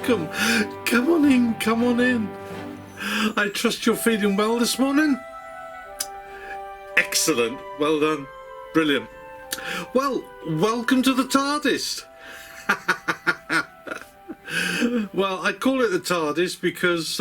welcome. Come on in, come on in. I trust you're feeling well this morning? Excellent, well done, brilliant. Well, welcome to the TARDIS. Well, I call it the TARDIS because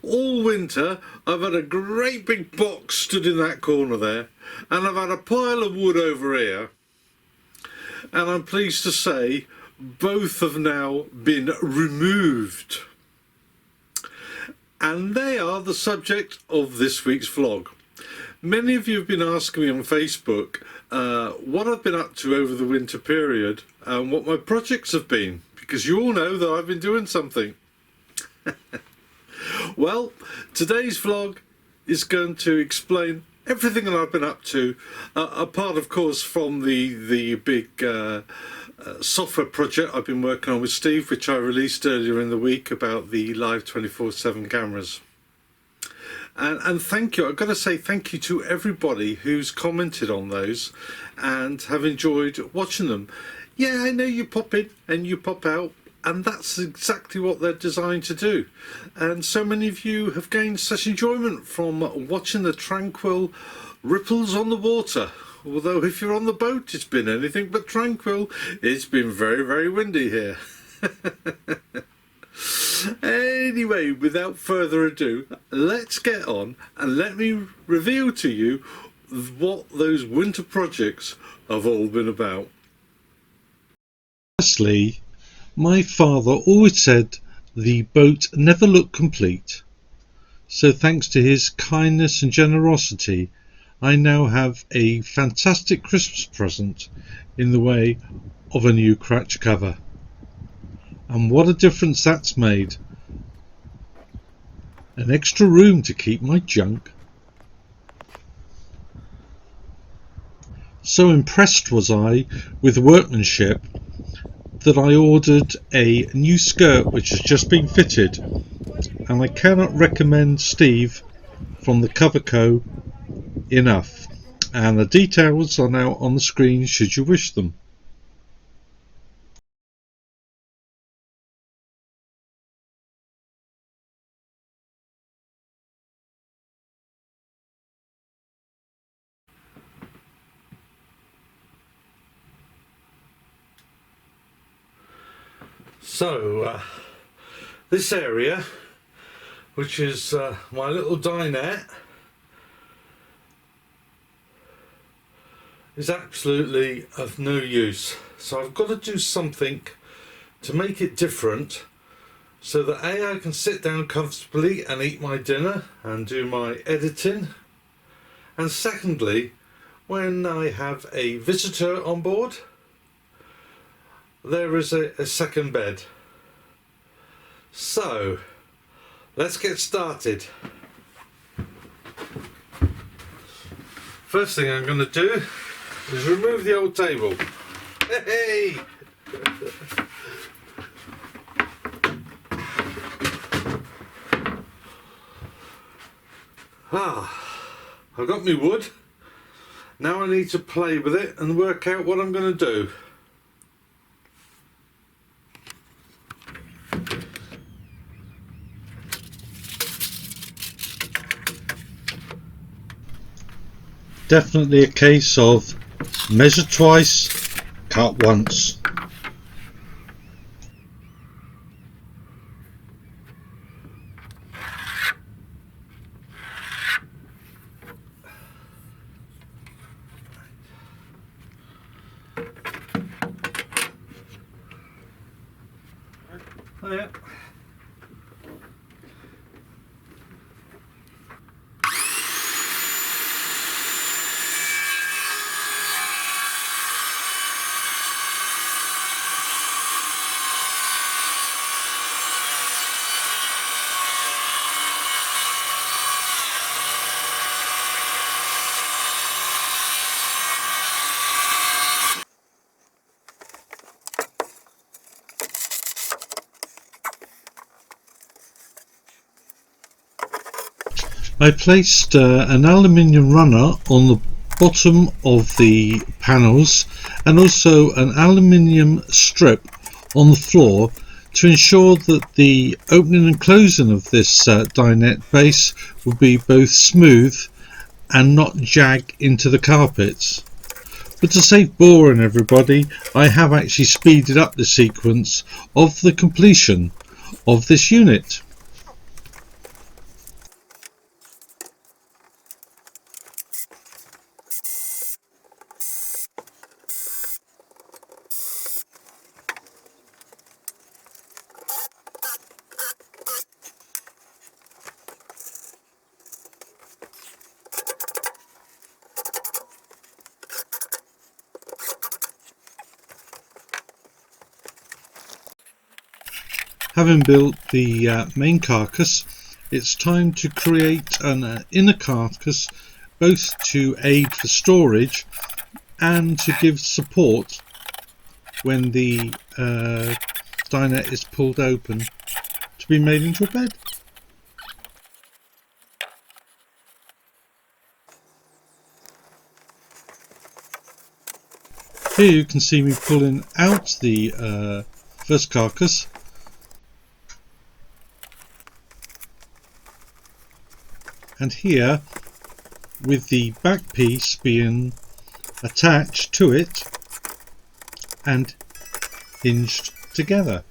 all winter I've had a great big box stood in that corner there, and I've had a pile of wood over here, and I'm pleased to say both have now been removed. And they are the subject of this week's vlog. Many of you have been asking me on Facebook what I've been up to over the winter period and what my projects have been, because you all know that I've been doing something. Well, today's vlog is going to explain everything that I've been up to, apart of course from the big software project I've been working on with Steve, which I released earlier in the week about the live 24/7 cameras. And thank you, I've got to say thank you to everybody who's commented on those and have enjoyed watching them. Yeah, I know you pop in and you pop out, and that's exactly what they're designed to do. And so many of you have gained such enjoyment from watching the tranquil ripples on the water. Although if you're on the boat, it's been anything but tranquil. It's been very, very windy here. Anyway, without further ado, let's get on and let me reveal to you what those winter projects have all been about. Firstly, my father always said the boat never looked complete. So thanks to his kindness and generosity, I now have a fantastic Christmas present in the way of a new crutch cover. And what a difference that's made. An extra room to keep my junk. So impressed was I with the workmanship that I ordered a new skirt which has just been fitted, and I cannot recommend Steve from the Cover Co enough, and the details are now on the screen should you wish them. So, this area, which is my little dinette, is absolutely of no use. So I've got to do something to make it different so that A, I can sit down comfortably and eat my dinner and do my editing, and secondly, when I have a visitor on board, there is a second bed. So let's get started. First thing I'm going to do is remove the old table. Hey! I've got my wood. Now I need to play with it and work out what I'm going to do. Definitely a case of measure twice, cut once. Oh yeah. I placed an aluminium runner on the bottom of the panels and also an aluminium strip on the floor to ensure that the opening and closing of this dinette base will be both smooth and not jag into the carpets. But to save boring everybody, I have actually speeded up the sequence of the completion of this unit. Having built the main carcass, it's time to create an inner carcass, both to aid for storage and to give support when the dinette is pulled open to be made into a bed. Here you can see me pulling out the first carcass, and here, with the back piece being attached to it and hinged together.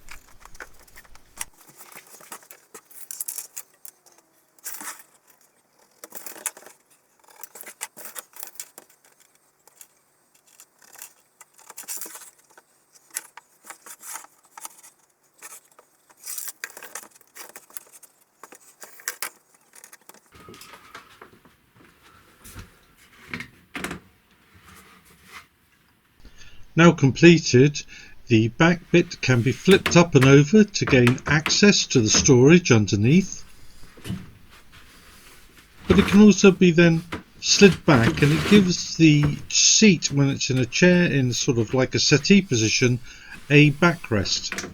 Now completed, the back bit can be flipped up and over to gain access to the storage underneath, but it can also be then slid back, and it gives the seat, when it's in a chair in sort of like a settee position, a backrest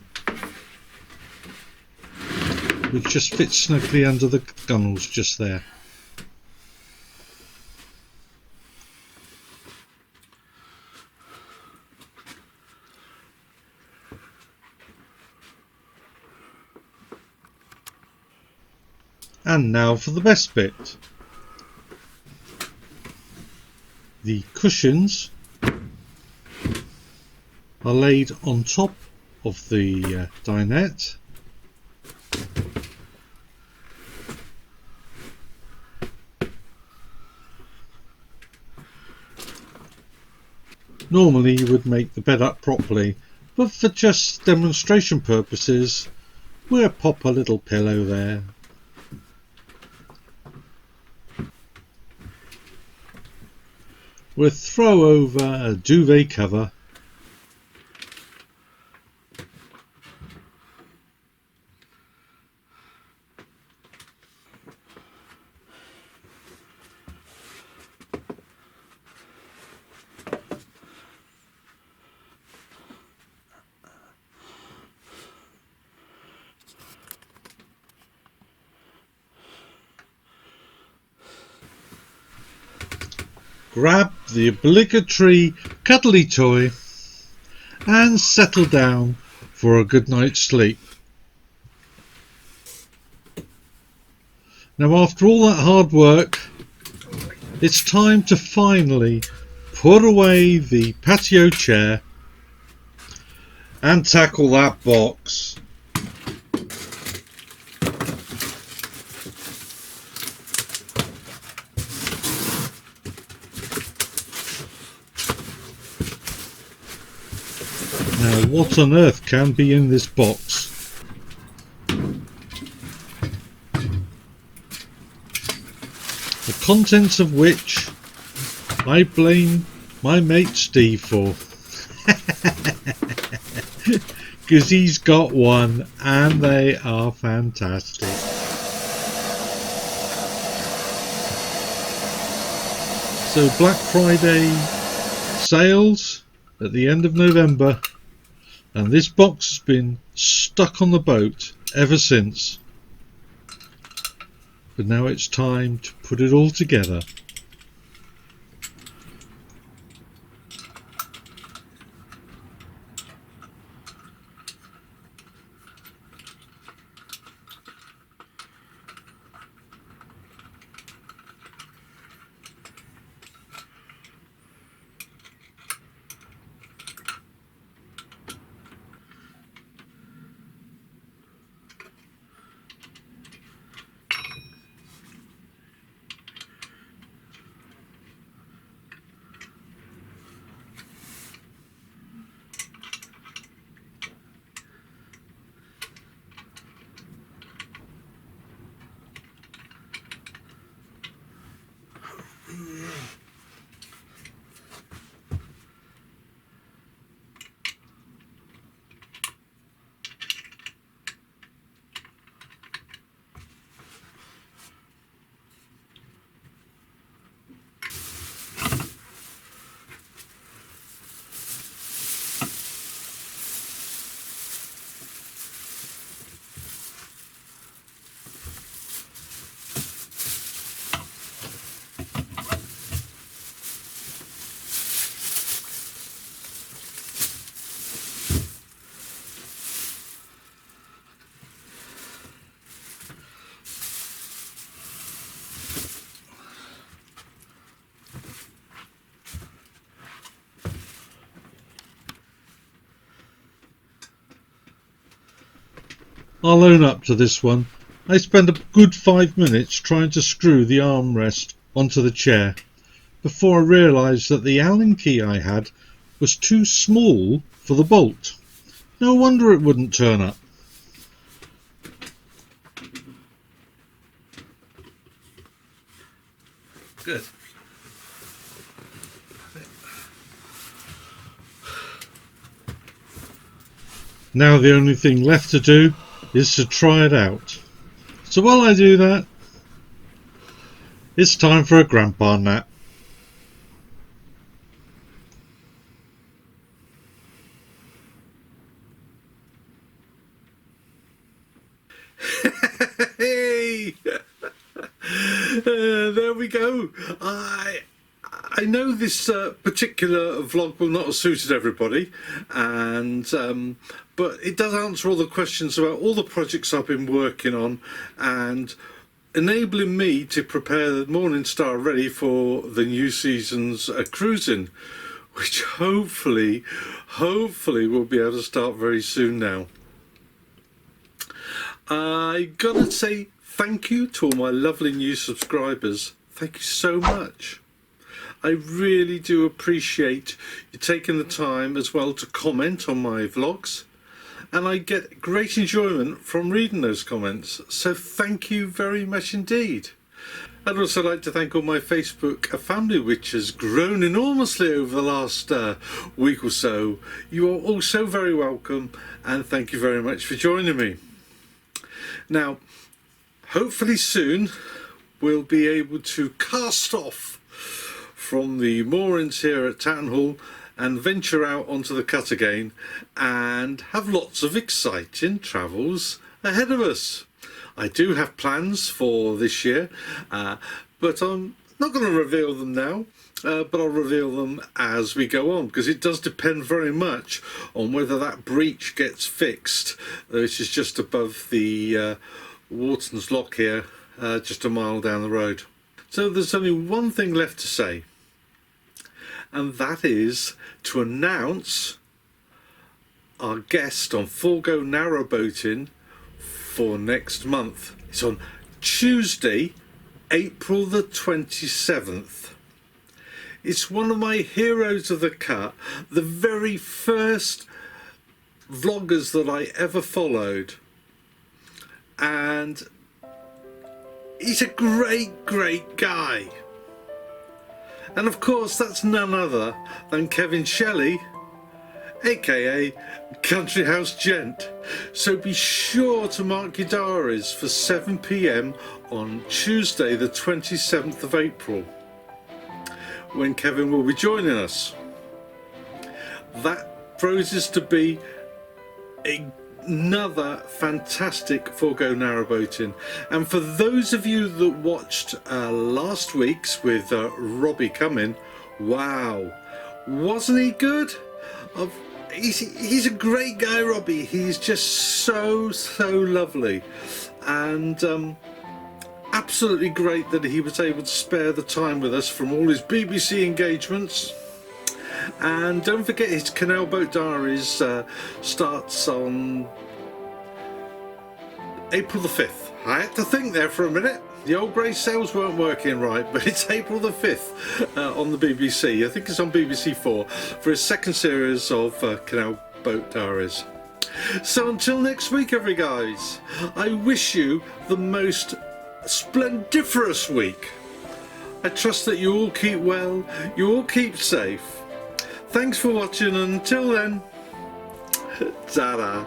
which just fits snugly under the gunnels just there. And now for the best bit. The cushions are laid on top of the dinette, normally you would make the bed up properly, but for just demonstration purposes we'll pop a little pillow there. We'll throw over a duvet cover, grab the obligatory cuddly toy and settle down for a good night's sleep. Now, after all that hard work, it's time to finally put away the patio chair and tackle that box. Now, what on earth can be in this box? The contents of which I blame my mate Steve for. Because he's got one and they are fantastic. So Black Friday sales at the end of November, and this box has been stuck on the boat ever since. But now it's time to put it all together. I'll own up to this one. I spent a good 5 minutes trying to screw the armrest onto the chair before I realised that the Allen key I had was too small for the bolt. No wonder it wouldn't turn up. Good. Now the only thing left to do is to try it out. So while I do that, it's time for a grandpa nap. Hey! There we go. I know this particular vlog will not have suited everybody, and but it does answer all the questions about all the projects I've been working on and enabling me to prepare the Morning Star ready for the new season's cruising, which hopefully we'll be able to start very soon now. I gotta say thank you to all my lovely new subscribers. Thank you so much. I really do appreciate you taking the time as well to comment on my vlogs, and I get great enjoyment from reading those comments, so thank you very much indeed. I'd also like to thank all my Facebook family, which has grown enormously over the last week or so. You are all so very welcome, and thank you very much for joining me. Now, hopefully soon we'll be able to cast off from the moorings here at Town Hall and venture out onto the cut again and have lots of exciting travels ahead of us. I do have plans for this year, but I'm not going to reveal them now, but I'll reveal them as we go on, because it does depend very much on whether that breach gets fixed, which is just above the Wharton's Lock here, just a mile down the road. So there's only one thing left to say, and that is to announce our guest on Forgo Narrowboating for next month. It's on Tuesday, April the 27th. It's one of my heroes of the cut, the very first vloggers that I ever followed, and he's a great guy. And of course that's none other than Kevin Shelley, aka Country House Gent. So be sure to mark your diaries for 7 PM on Tuesday the 27th of April, when Kevin will be joining us. That poses to be another fantastic Forgo Narrowboating. And for those of you that watched last week's with Robbie Cumming, wow, wasn't he good? He's a great guy, Robbie. He's just so lovely, and absolutely great that he was able to spare the time with us from all his BBC engagements. And don't forget, his Canal Boat Diaries starts on April the 5th. I had to think there for a minute. The old grey cells weren't working right, but it's April the 5th on the BBC. I think it's on BBC 4 for his second series of Canal Boat Diaries. So until next week, guys, I wish you the most splendiferous week. I trust that you all keep well, you all keep safe. Thanks for watching, and until then, ta-da.